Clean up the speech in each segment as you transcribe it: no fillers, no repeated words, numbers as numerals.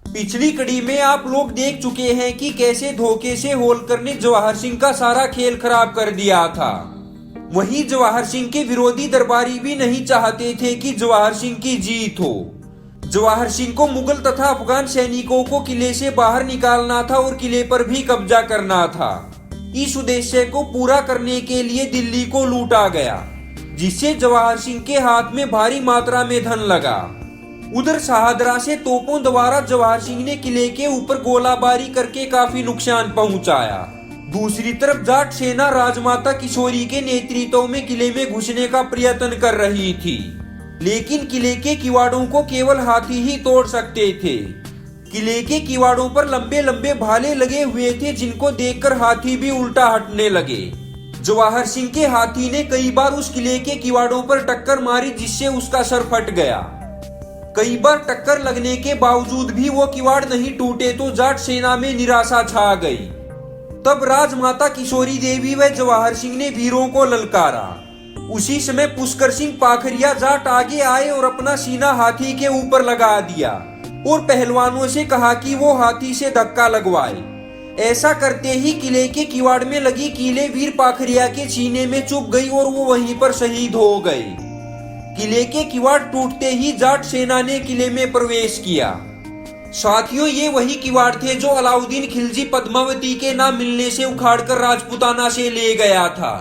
पिछली कड़ी में आप लोग देख चुके हैं कि कैसे धोखे से होलकर ने जवाहर सिंह का सारा खेल खराब कर दिया था। वहीं जवाहर सिंह के विरोधी दरबारी भी नहीं चाहते थे कि जवाहर सिंह की जीत हो। जवाहर सिंह को मुगल तथा अफगान सैनिकों को किले से बाहर निकालना था और किले पर भी कब्जा करना था। इस उद्देश्य को पूरा करने के लिए दिल्ली को लूटा गया, जिससे जवाहर सिंह के हाथ में भारी मात्रा में धन लगा। उधर शाहदरा से तोपों द्वारा जवाहर सिंह ने किले के ऊपर गोलाबारी करके काफी नुकसान पहुंचाया। दूसरी तरफ जाट सेना राजमाता किशोरी के नेतृत्व में किले में घुसने का प्रयत्न कर रही थी, लेकिन किले के किवाड़ों को केवल हाथी ही तोड़ सकते थे। किले के किवाड़ों पर लंबे लंबे भाले लगे हुए थे, जिनको देखकर हाथी भी उल्टा हटने लगे। जवाहर सिंह के हाथी ने कई बार उस किले के किवाड़ों पर टक्कर मारी, जिससे उसका सर फट गया। कई बार टक्कर लगने के बावजूद भी वो किवाड़ नहीं टूटे तो जाट सेना में निराशा छा गई। तब राजमाता किशोरी देवी व जवाहर सिंह ने वीरों को ललकारा। उसी समय पुष्कर सिंह पाखरिया जाट आगे आए और अपना सीना हाथी के ऊपर लगा दिया और पहलवानों से कहा कि वो हाथी से धक्का लगवाए। ऐसा करते ही किले के किवाड़ में लगी कीलें वीर पाखरिया के सीने में चुभ गई और वो वहीं पर शहीद हो गए। किले के किवाड़ टूटते ही जाट सेना ने किले में प्रवेश किया। साथियों, ये वही किवाड़ थे जो अलाउद्दीन खिलजी पद्मावती के ना मिलने से उखाड़कर राजपूताना से ले गया था।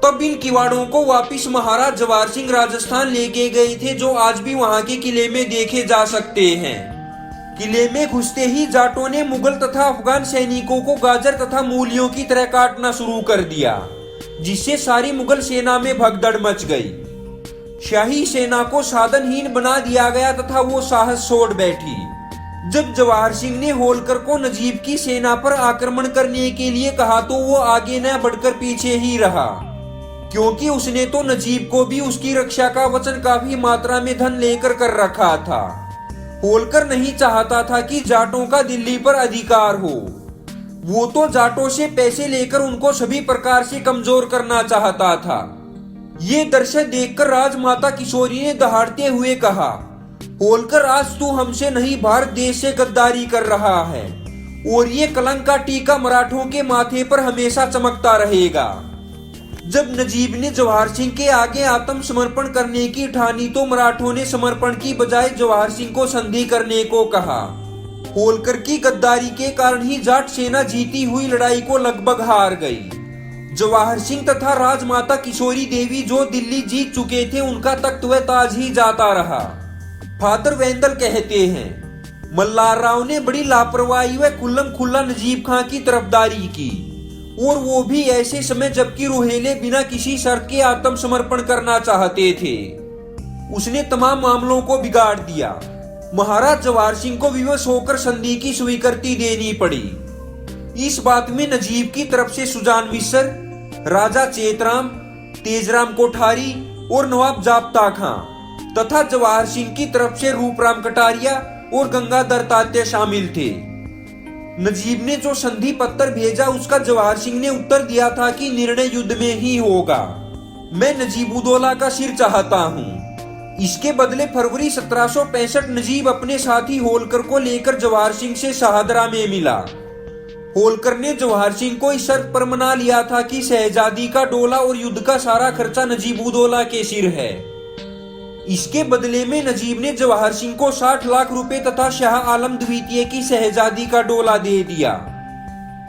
तब इन किवाड़ों को वापिस महाराज जवाहर सिंह राजस्थान लेके गए थे, जो आज भी वहां के किले में देखे जा सकते हैं। किले में घुसते ही जाटों ने मुगल तथा अफगान सैनिकों को गाजर तथा मूलियों की तरह काटना शुरू कर दिया, जिससे सारी मुगल सेना में भगदड़ मच गई। शाही सेना को साधनहीन बना दिया गया तथा वो साहस छोड़ बैठी। जब जवाहर सिंह ने होलकर को नजीब की सेना पर आक्रमण करने के लिए कहा तो वो आगे न बढ़कर पीछे ही रहा, क्योंकि उसने तो नजीब को भी उसकी रक्षा का वचन काफी मात्रा में धन लेकर कर रखा था। होलकर नहीं चाहता था कि जाटों का दिल्ली पर अधिकार हो। वो तो जाटों से पैसे लेकर उनको सभी प्रकार से कमजोर करना चाहता था। ये दृश्य देखकर राजमाता किशोरी ने दहाड़ते हुए कहा, होलकर, आज तू हमसे नहीं भारत देश से गद्दारी कर रहा है और ये कलंक का टीका मराठों के माथे पर हमेशा चमकता रहेगा। जब नजीब ने जवाहर सिंह के आगे आत्मसमर्पण करने की ठानी तो मराठों ने समर्पण की बजाय जवाहर सिंह को संधि करने को कहा। होलकर की गद्दारी के कारण ही जाट सेना जीती हुई लड़ाई को लगभग हार गई। जवाहर सिंह तथा राजमाता किशोरी देवी जो दिल्ली जीत चुके थे, उनका तख्त व ताज ही जाता रहा। फादर वेंदल कहते हैं, मल्हार राव ने बड़ी लापरवाही व खुल्लम खुल्ला नजीब खां की तरफदारी की, और वो भी ऐसे समय जबकि रुहेले बिना किसी शर्त के आत्मसमर्पण करना चाहते थे। उसने तमाम मामलों को बिगाड़ दिया। महाराज जवाहर सिंह को विवश होकर संधि की स्वीकृति देनी पड़ी। इस बात में नजीब की तरफ से सुजान मिश्र, राजा चेतराम, तेजराम कोठारी और नवाब जाब्ता खां तथा जवाहर सिंह की तरफ से रूपराम कटारिया और गंगाधर तात्या शामिल थे। नजीब ने जो संधि पत्र भेजा उसका जवाहर सिंह ने उत्तर दिया था कि निर्णय युद्ध में ही होगा। मैं नजीबुद्दौला का सिर चाहता हूँ। इसके बदले फरवरी 1765 नजीब अपने साथी होलकर को लेकर जवाहर सिंह से शाहदरा में मिला। होलकर ने जवाहर सिंह को इस शर्त पर मना लिया था कि शहजादी का डोला और युद्ध का सारा खर्चा नजीबुद्दौला के सिर है। इसके बदले में नजीब ने जवाहर सिंह को 60 लाख रुपए तथा शाह आलम द्वितीय की शहजादी का डोला दे दिया।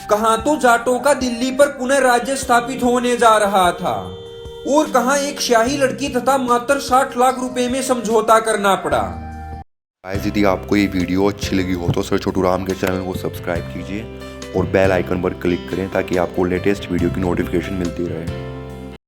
कहां तो जाटों का दिल्ली पर पुनः राज्य स्थापित होने जा रहा था और कहां एक शाही लड़की तथा मात्र 60 लाख रुपए में समझौता करना पड़ा। यदि आपको ये वीडियो अच्छी लगी हो तो सर छोटू राम के चैनल को सब्सक्राइब कीजिए और बेल आइकन पर क्लिक करें ताकि आपको लेटेस्ट वीडियो की नोटिफिकेशन मिलती रहे।